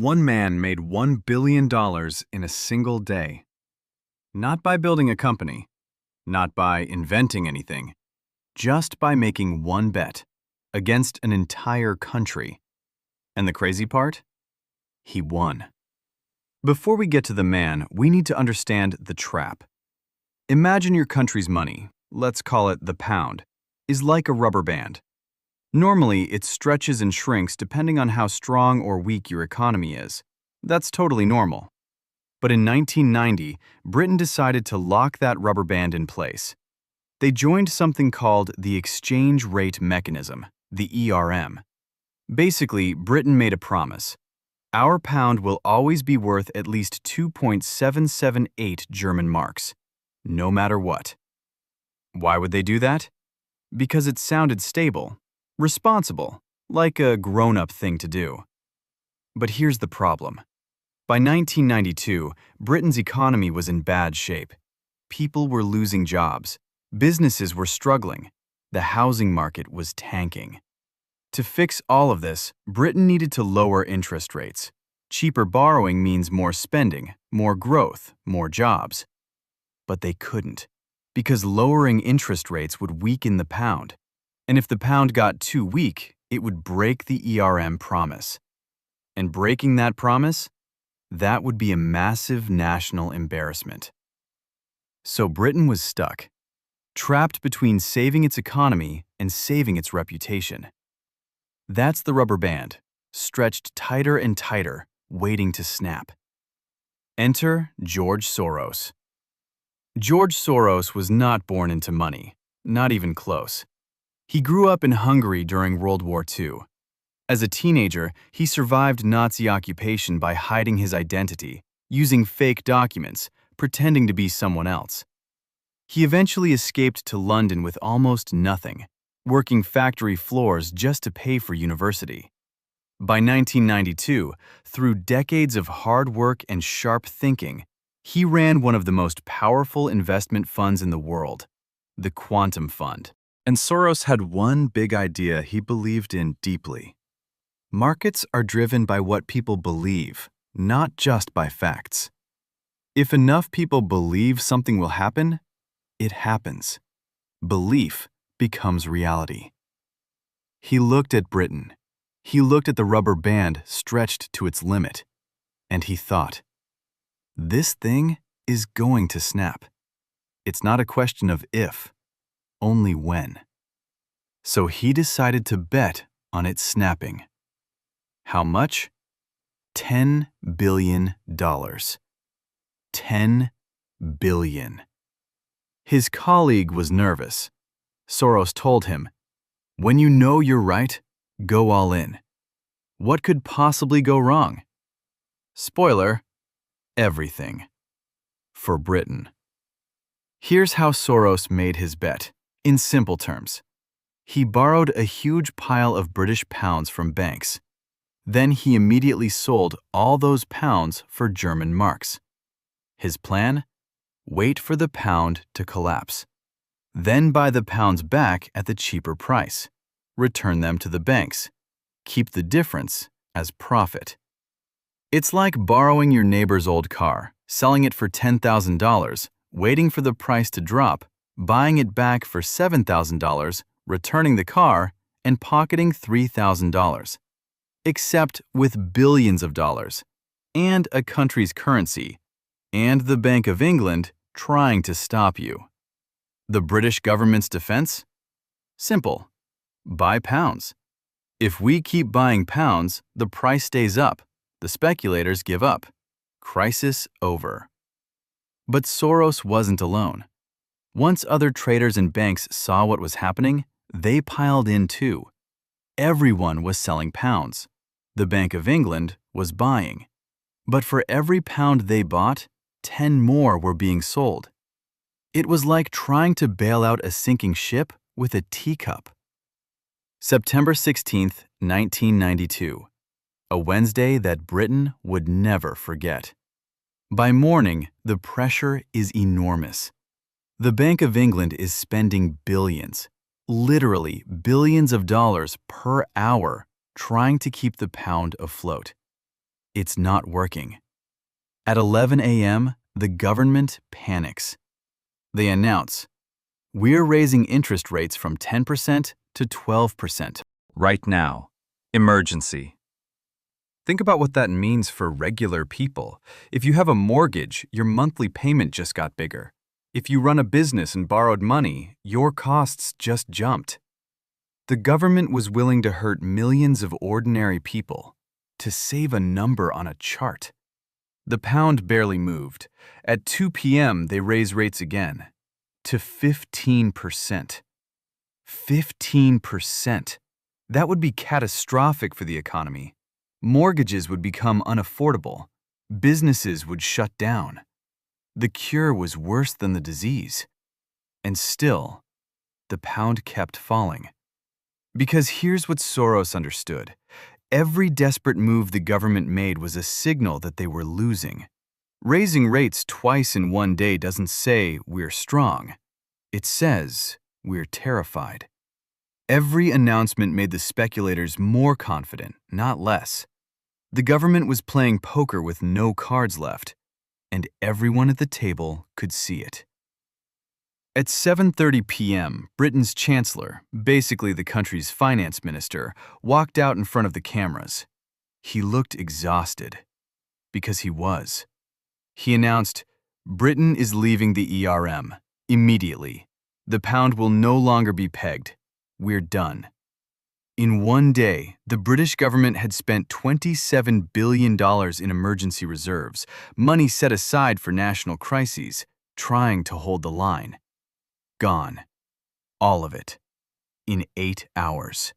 One man made $1 billion in a single day. Not by building a company, not by inventing anything, just by making one bet against an entire country. And the crazy part? He won. Before we get to the man, we need to understand the trap. Imagine your country's money, let's call it the pound, is like a rubber band. Normally, it stretches and shrinks depending on how strong or weak your economy is. That's totally normal. But in 1990, Britain decided to lock that rubber band in place. They joined something called the Exchange Rate Mechanism, the ERM. Basically, Britain made a promise. Our pound will always be worth at least 2.778 German marks, no matter what. Why would they do that? Because it sounded stable. Responsible, like a grown-up thing to do. But here's the problem. By 1992, Britain's economy was in bad shape. People were losing jobs. Businesses were struggling. The housing market was tanking. To fix all of this, Britain needed to lower interest rates. Cheaper borrowing means more spending, more growth, more jobs. But they couldn't, because lowering interest rates would weaken the pound. And if the pound got too weak, it would break the ERM promise. And breaking that promise, that would be a massive national embarrassment. So Britain was stuck, trapped between saving its economy and saving its reputation. That's the rubber band, stretched tighter and tighter, waiting to snap. Enter George Soros. George Soros was not born into money, not even close. He grew up in Hungary during World War II. As a teenager, he survived Nazi occupation by hiding his identity, using fake documents, pretending to be someone else. He eventually escaped to London with almost nothing, working factory floors just to pay for university. By 1992, through decades of hard work and sharp thinking, he ran one of the most powerful investment funds in the world, the Quantum Fund. And Soros had one big idea he believed in deeply. Markets are driven by what people believe, not just by facts. If enough people believe something will happen, it happens. Belief becomes reality. He looked at Britain. He looked at the rubber band stretched to its limit, and he thought, this thing is going to snap. It's not a question of if, only when. So he decided to bet on it snapping. How much? $10 billion. $10 billion. His colleague was nervous. Soros told him, when you know you're right, go all in. What could possibly go wrong? Spoiler, everything. For Britain. Here's how Soros made his bet. In simple terms, he borrowed a huge pile of British pounds from banks. Then he immediately sold all those pounds for German marks. His plan? Wait for the pound to collapse. Then buy the pounds back at the cheaper price. Return them to the banks. Keep the difference as profit. It's like borrowing your neighbor's old car, selling it for $10,000, waiting for the price to drop, buying it back for $7,000, returning the car, and pocketing $3,000. Except with billions of dollars, and a country's currency, and the Bank of England trying to stop you. The British government's defense? Simple. Buy pounds. If we keep buying pounds, the price stays up. The speculators give up. Crisis over. But Soros wasn't alone. Once other traders and banks saw what was happening, they piled in too. Everyone was selling pounds. The Bank of England was buying. But for every pound they bought, 10 more were being sold. It was like trying to bail out a sinking ship with a teacup. September 16, 1992. A Wednesday that Britain would never forget. By morning, the pressure is enormous. The Bank of England is spending billions, literally billions of dollars per hour, trying to keep the pound afloat. It's not working. At 11 a.m., the government panics. They announce, "We're raising interest rates from 10% to 12%. Right now. Emergency." Think about what that means for regular people. If you have a mortgage, your monthly payment just got bigger. If you run a business and borrowed money, your costs just jumped. The government was willing to hurt millions of ordinary people to save a number on a chart. The pound barely moved. At 2 p.m., they raise rates again to 15%. 15%. That would be catastrophic for the economy. Mortgages would become unaffordable. Businesses would shut down. The cure was worse than the disease. And still, the pound kept falling. Because here's what Soros understood. Every desperate move the government made was a signal that they were losing. Raising rates twice in one day doesn't say we're strong. It says we're terrified. Every announcement made the speculators more confident, not less. The government was playing poker with no cards left, and everyone at the table could see it. At 7:30 p.m., Britain's chancellor, basically the country's finance minister, walked out in front of the cameras. He looked exhausted, because he was. He announced, "Britain is leaving the ERM, immediately. The pound will no longer be pegged. We're done." In one day, the British government had spent $27 billion in emergency reserves, money set aside for national crises, trying to hold the line. Gone. All of it. In 8 hours.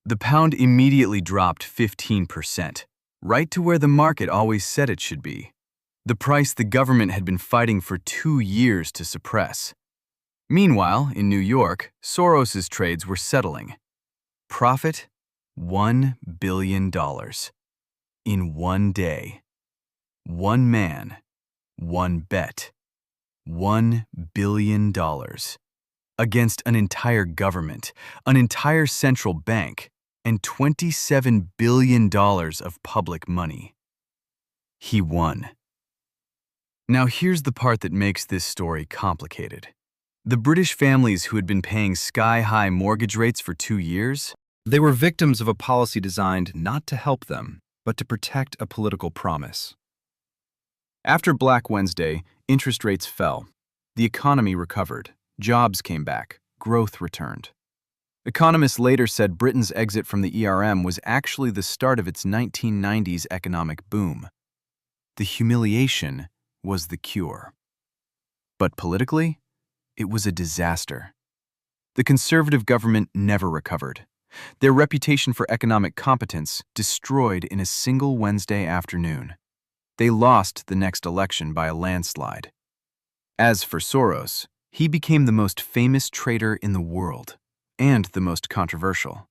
The pound immediately dropped 15%, right to where the market always said it should be. The price the government had been fighting for 2 years to suppress. Meanwhile, in New York, Soros's trades were settling. Profit, $1 billion. In one day. One man, one bet. $1 billion. Against an entire government, an entire central bank, and $27 billion of public money. He won. Now here's the part that makes this story complicated. The British families who had been paying sky-high mortgage rates for 2 years, they were victims of a policy designed not to help them, but to protect a political promise. After Black Wednesday, interest rates fell. The economy recovered. Jobs came back. Growth returned. Economists later said Britain's exit from the ERM was actually the start of its 1990s economic boom. The humiliation was the cure. But politically, it was a disaster. The Conservative government never recovered. Their reputation for economic competence destroyed in a single Wednesday afternoon. They lost the next election by a landslide. As for Soros, he became the most famous trader in the world, and the most controversial.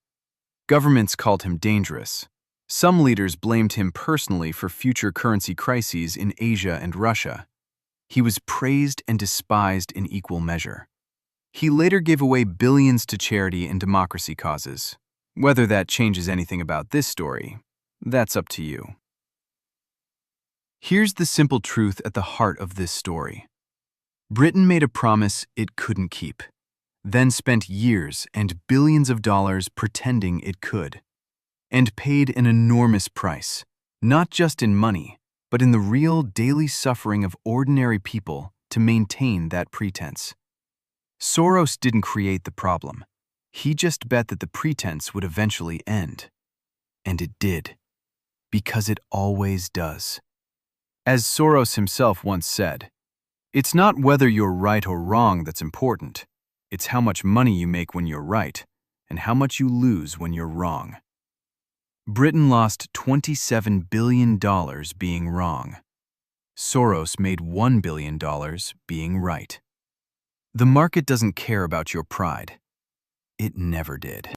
Governments called him dangerous. Some leaders blamed him personally for future currency crises in Asia and Russia. He was praised and despised in equal measure. He later gave away billions to charity and democracy causes. Whether that changes anything about this story, that's up to you. Here's the simple truth at the heart of this story. Britain made a promise it couldn't keep, then spent years and billions of dollars pretending it could, and paid an enormous price, not just in money, but in the real daily suffering of ordinary people to maintain that pretense. Soros didn't create the problem. He just bet that the pretense would eventually end. And it did. Because it always does. As Soros himself once said, "It's not whether you're right or wrong that's important. It's how much money you make when you're right, and how much you lose when you're wrong." Britain lost $27 billion being wrong. Soros made $1 billion being right. The market doesn't care about your pride. It never did.